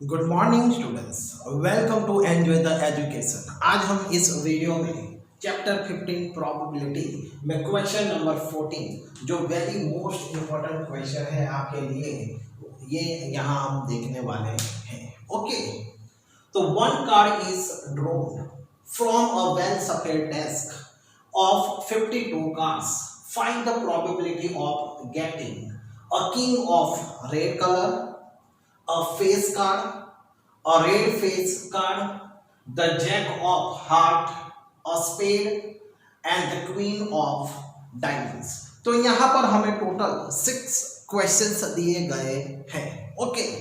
Good morning students, welcome to enjoy the education. आज हम इस वीडियो में चैप्टर 15 प्रोबेबिलिटी में क्वेश्चन नंबर 14 जो वेरी मोस्ट इम्पोर्टेंट क्वेश्चन है आपके लिए, ये यहाँ हम देखने वाले हैं। ओके, तो one card is drawn from a well सफेद desk of 52 cards. Find the probability of getting a king of red color, a face card, a red face card, the jack of heart, a spade and the queen of diamonds. तो यहाँ पर हमें total 6 questions दिए गए हैं। Okay,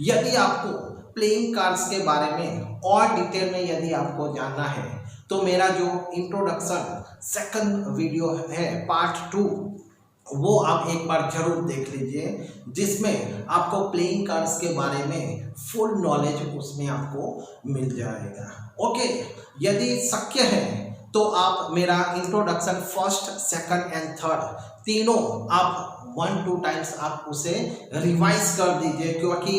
यदि आपको playing cards के बारे में और डिटेल में यदि आपको जानना है तो मेरा जो इंट्रोडक्शन सेकंड वीडियो है पार्ट 2, वो आप एक बार जरूर देख लीजिए, जिसमें आपको प्लेइंग कार्ड्स के बारे में फुल नॉलेज उसमें आपको मिल जाएगा। ओके, यदि शक्य है तो आप मेरा introduction first second and third तीनों आप 1-2 टाइम्स आप उसे रिवाइज कर दीजिए, क्योंकि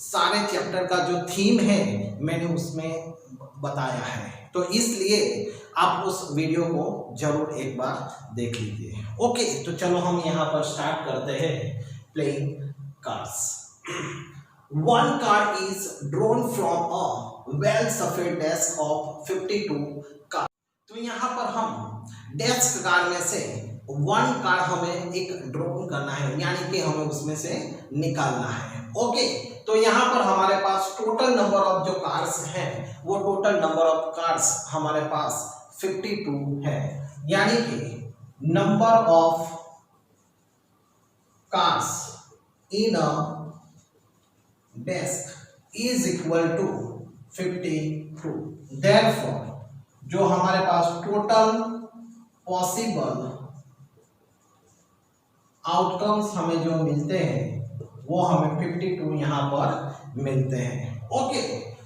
सारे चैप्टर का जो थीम है मैंने उसमें बताया है, तो इसलिए आप उस वीडियो को जरूर एक बार देख लीजिए। ओके, तो चलो हम यहाँ पर स्टार्ट करते हैं playing cards. One card is drawn from a well सफेद डेस्क ऑफ 52 कार्ड। तो यहाँ पर हम डेस्क कार्ड में से वन कार्ड हमें एक ड्रॉन करना है, यानी कि हमें उसमें से निकालना है। ओके, तो यहाँ पर हमारे पास टोटल नंबर ऑफ जो कार्ड्स हैं वो टोटल नंबर ऑफ कार्ड्स हमारे पास 52 है, यानी कि number of cards in a desk is equal to 52। Therefore जो हमारे पास टोटल पॉसिबल आउटकम्स हमें जो मिलते हैं वो हमें 52 यहाँ पर मिलते हैं। ओके,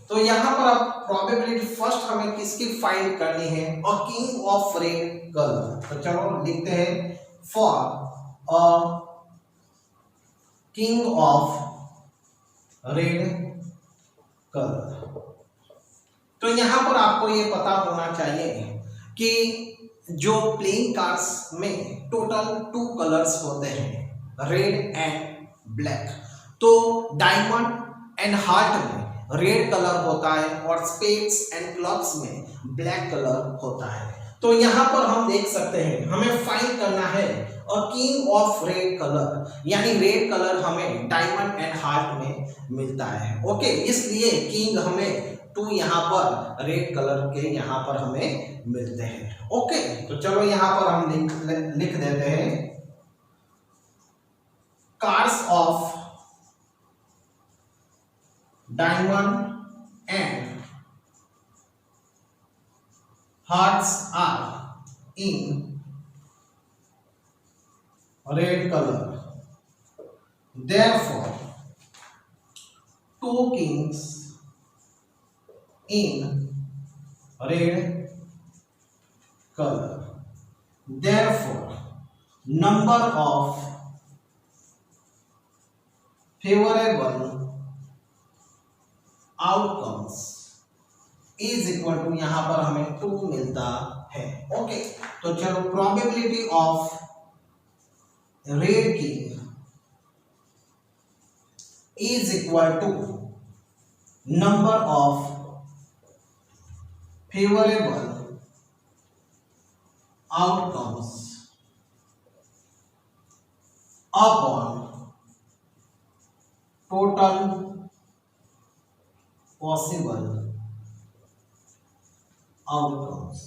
तो यहाँ पर अब प्रोबेबिलिटी फर्स्ट हमें किसकी फाइंड करनी है, a king of red colour. तो चलो लिखते हैं for a king of red colour. तो यहाँ पर आपको ये पता होना चाहिए कि जो प्लेइंग कार्ड्स में टोटल 2 कलर्स होते हैं, रेड एंड ब्लैक। तो डायमंड एंड हार्ट में रेड कलर होता है और स्पेड्स एंड क्लब्स में ब्लैक कलर होता है। तो यहाँ पर हम देख सकते हैं हमें फाइंड करना है a king of red colour, यानी रेड कलर हमें डायमंड एंड हार्ट में मिलता है। ओके, इसलिए किंग हमें 2 यहाँ पर रेड कलर के यहाँ पर हमें मिलते हैं। ओके, तो चलो यहाँ पर हम लिख देते हैं cards of diamond and hearts are in red colour, therefore 2 kings in red color, therefore number of favorable outcomes is equal to, यहाँ पर हमें 2 मिलता है। ओके, तो चलो probability of red king is equal to number of favorable outcomes upon total possible outcomes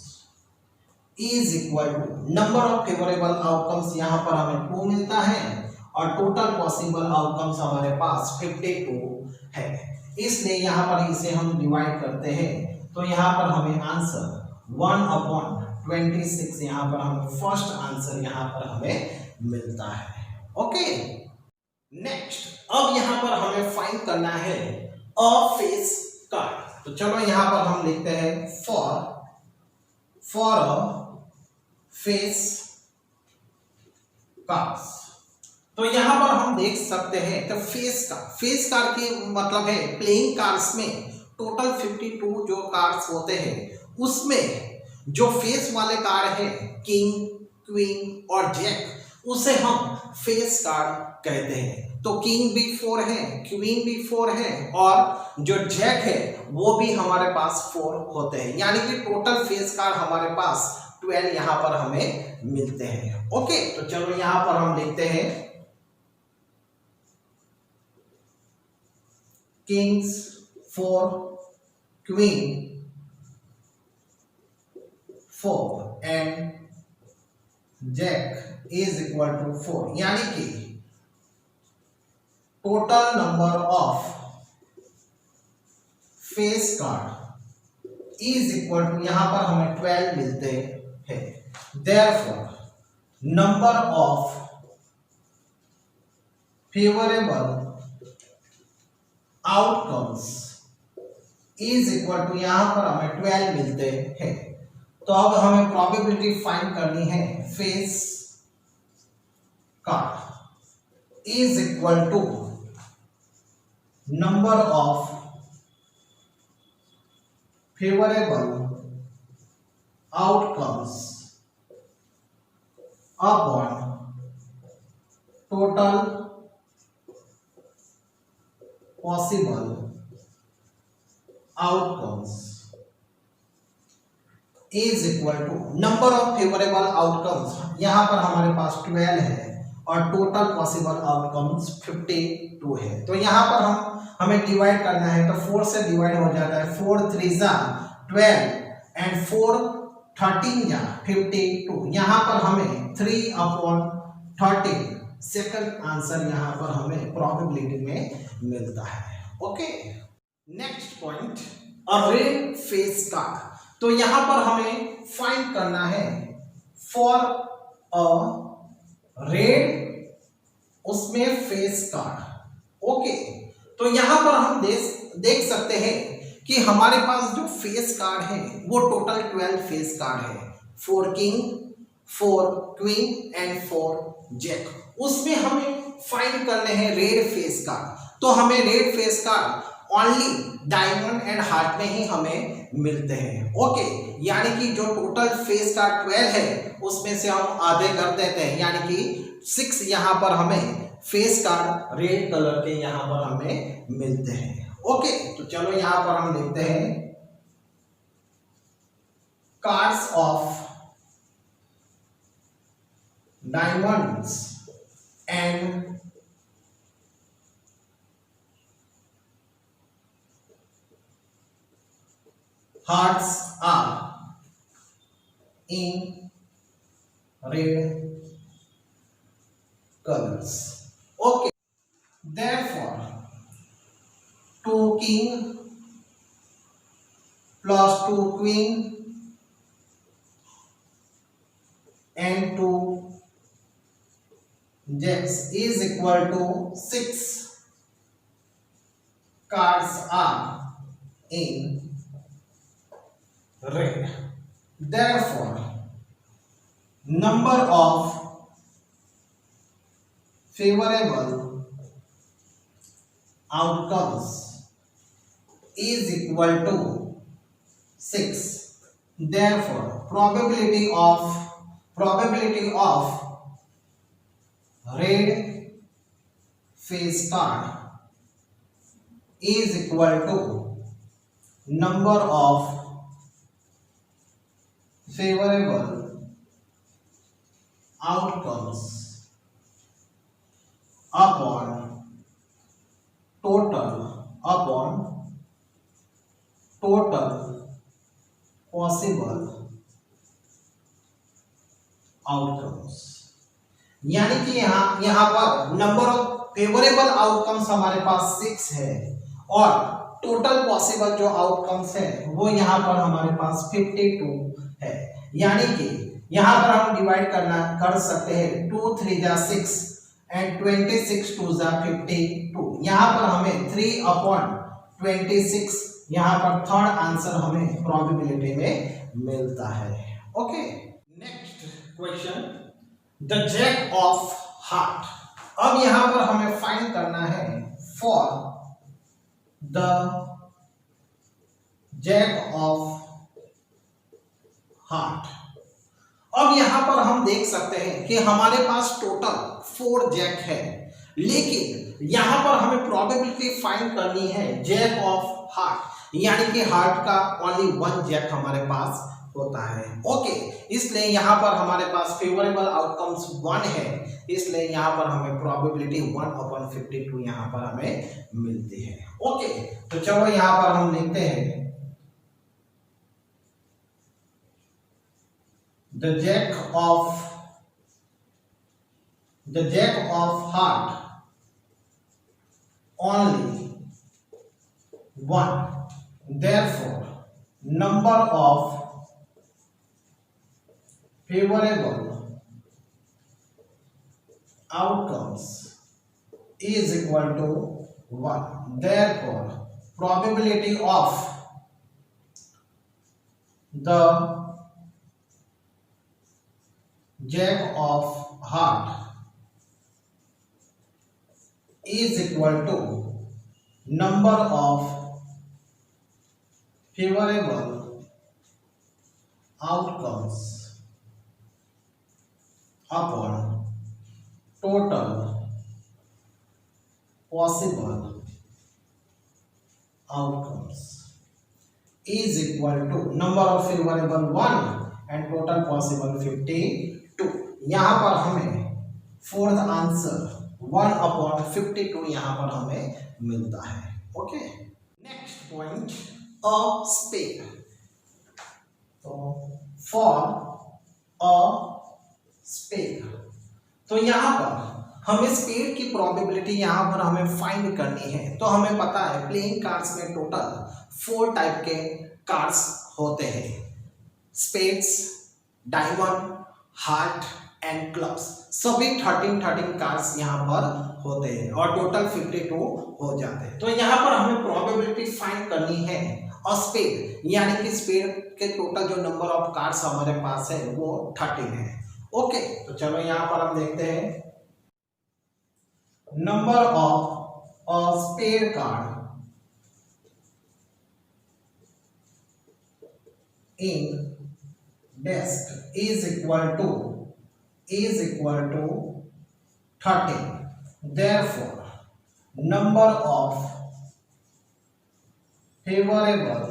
is equal to number of favorable outcomes, यहाँ पर हमें 2 मिलता है और टोटल पॉसिबल आउटकम्स हमारे पास 52 है, इसलिए यहाँ पर इसे हम डिवाइड करते हैं तो यहाँ पर हमें आंसर 1/26 यहाँ पर हमें फर्स्ट आंसर यहाँ पर हमें मिलता है। ओके, नेक्स्ट अब यहाँ पर हमें फाइंड करना है अ फेस कार्ड। तो चलो यहाँ पर हम लिखते हैं फॉर अ फेस कार्ड्स। तो यहाँ पर हम देख सकते हैं तो फेस कार की मतलब है प्लेइंग कार्ड्स में टोटल 52 जो कार्ड्स होते हैं उसमें जो फेस वाले कार्ड है किंग, क्वीन और जैक उसे हम फेस कार्ड कहते हैं। तो किंग भी 4 है, क्वीन भी 4 है और जो जैक है वो भी हमारे पास 4 होते हैं, यानी कि टोटल फेस कार्ड हमारे पास 12 यहाँ पर हमें मिलते हैं। ओके, तो चलो यहाँ पर हम लिखते हैं kings 4, queen 4 and jack is equal to 4, यानी कि total number of face card is equal to यहां पर हमें 12 मिलते हैं। Therefore number of favourable outcomes is equal to यहां पर हमें 12 मिलते हैं। तो अब हमें प्रोबेबिलिटी फाइंड करनी है face card is equal to number of favourable outcomes upon total possible outcomes is equal to number of favourable outcomes, यहां पर हमारे पास 12 है और टोटल पॉसिबल आउटकम्स 52 है। तो यहां पर हमें डिवाइड करना है, तो 4 से डिवाइड हो जाता है, 4 3 जा 12 एंड 4 13 जा 52। यहां पर हमें 3/13 सेकंड आंसर यहां पर हमें प्रोबेबिलिटी में मिलता है। ओके, नेक्स्ट पॉइंट, अ रेड फेस कार्ड। तो यहां पर हमें फाइंड करना है फॉर अ रेड उसमें फेस कार्ड। ओके, तो यहां पर हम देख सकते हैं कि हमारे पास जो फेस कार्ड है वो टोटल 12 फेस कार्ड है, 4 किंग, 4 क्वीन एंड 4 जैक। उसमें हमें फाइंड करने हैं रेड फेस कार्ड। तो हमें red face card only diamond and heart में ही हमें मिलते हैं। ओके, यानी कि जो टोटल फेस कार्ड 12 है उसमें से हम आधे कर देते हैं, यानी कि 6 यहां पर हमें फेस कार्ड रेड कलर के यहां पर हमें मिलते हैं। ओके, तो चलो यहां पर हम लिखते हैं cards of diamonds and hearts are in red colors. Okay, therefore 2 king plus 2 queen and 2 jacks is equal to 6 cards are in red. Therefore, number of favorable outcomes is equal to 6. Therefore, probability of red face card is equal to number of favorable outcomes upon total possible outcomes, यानी कि यहाँ पर number of favourable outcomes हमारे पास 6 है और total possible जो outcomes है वो यहाँ पर हमारे पास 52 है, यानी कि यहाँ पर हम डिवाइड कर सकते हैं 2 3 जा 6 एंड 26 2 जा 52। यहाँ पर हमें 3/26 यहाँ पर थर्ड आंसर हमें प्रोबेबिलिटी में मिलता है। Okay, next question, the jack of heart, अब यहां पर हमें फाइंड करना है for the jack of heart. अब यहां पर हम देख सकते हैं कि हमारे पास टोटल 4 जैक है, लेकिन यहां पर हमें प्रोबेबिलिटी फाइंड करनी है जैक ऑफ हार्ट, यानी कि हार्ट का ओनली 1 जैक हमारे पास होता है। ओके, इसलिए यहां पर हमारे पास फेवरेबल आउटकम्स 1 है, इसलिए यहां पर हमें प्रोबेबिलिटी 1/52 यहां पर हमें मिलती है। ओके, तो चलो यहां पर हम लिखते हैं the jack of heart only 1, therefore number of favorable outcomes is equal to 1, therefore probability of the jack of heart is equal to number of favorable outcomes upon total possible outcomes is equal to number of favorable 1 and total possible 52। यहां पर हमें fourth answer 1/52 यहां पर हमें मिलता है। Okay, next point, a spade. तो for a spade, तो यहां पर हमें स्पेड की प्रोबेबिलिटी यहां पर हमें फाइंड करनी है। तो हमें पता है प्लेइंग कार्ड्स में टोटल 4 टाइप के कार्ड्स होते हैं, spades, diamond, heart and clubs. सभी 13 कार्ड्स यहां पर होते हैं और टोटल 52 हो जाते हैं। तो यहां पर हमें प्रोबेबिलिटी फाइंड करनी है और स्पेड, यानी कि स्पेड के टोटल जो नंबर ऑफ कार्ड्स हमारे पास है वो 13 है। ओके, तो चलो यहां पर हम देखते हैं number of a spade card in desk is equal to 13, therefore number of favorable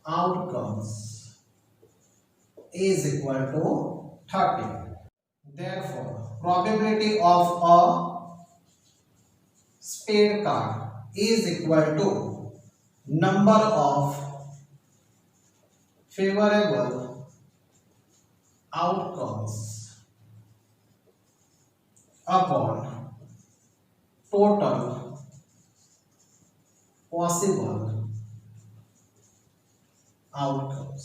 outcomes is equal to 13, therefore probability of a spade card is equal to number of favorable outcomes upon total possible outcomes।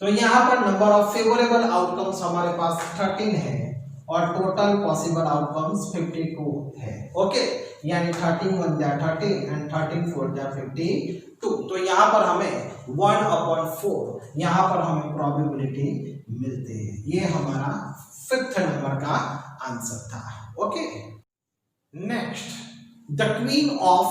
तो यहां पर number of favourable outcomes हमारे पास 13 है और total possible outcomes 52 है। Okay, यानी 13 1 जा 13 and 13 4 जा 52। तो यहां पर हमें 1/4 यहां पर हमें प्रोबेबिलिटी मिलती है। ये हमारा 5th नंबर का आंसर था। Okay, next, the queen of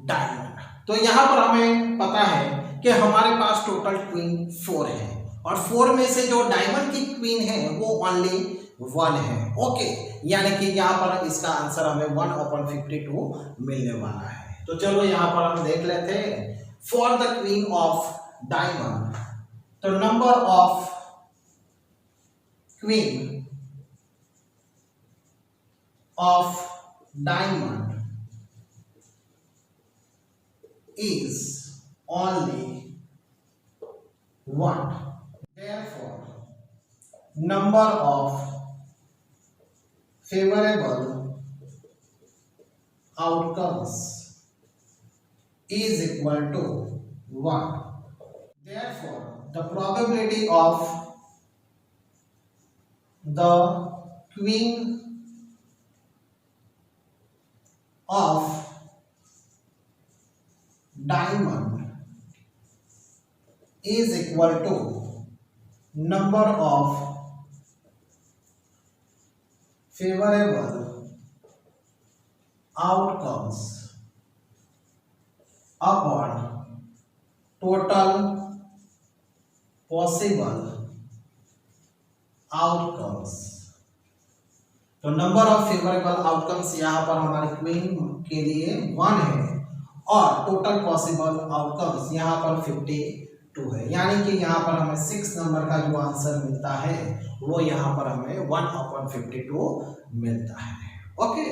diamond. तो यहां पर हमें पता है कि हमारे पास टोटल क्वीन 4 है और 4 में से जो डायमंड की क्वीन है वो ओनली 1 है। ओके, यानी कि यहां पर इसका आंसर हमें 1/52 मिलने वाला है। तो चलो यहां पर हम देख लेते हैं for the queen of diamond. तो number of queen of diamond is only 1, therefore number of favorable outcomes is equal to 1, therefore the probability of the queen of diamond is equal to number of favourable outcomes upon total possible outcomes. तो number of favourable outcomes यहाँ पर हमारे queen के लिए 1 है और total possible outcomes यहाँ पर 52 है, यानी कि यहाँ पर हमें 6 नंबर का जो आंसर मिलता है वो यहाँ पर हमें 1/52 मिलता है। ओके।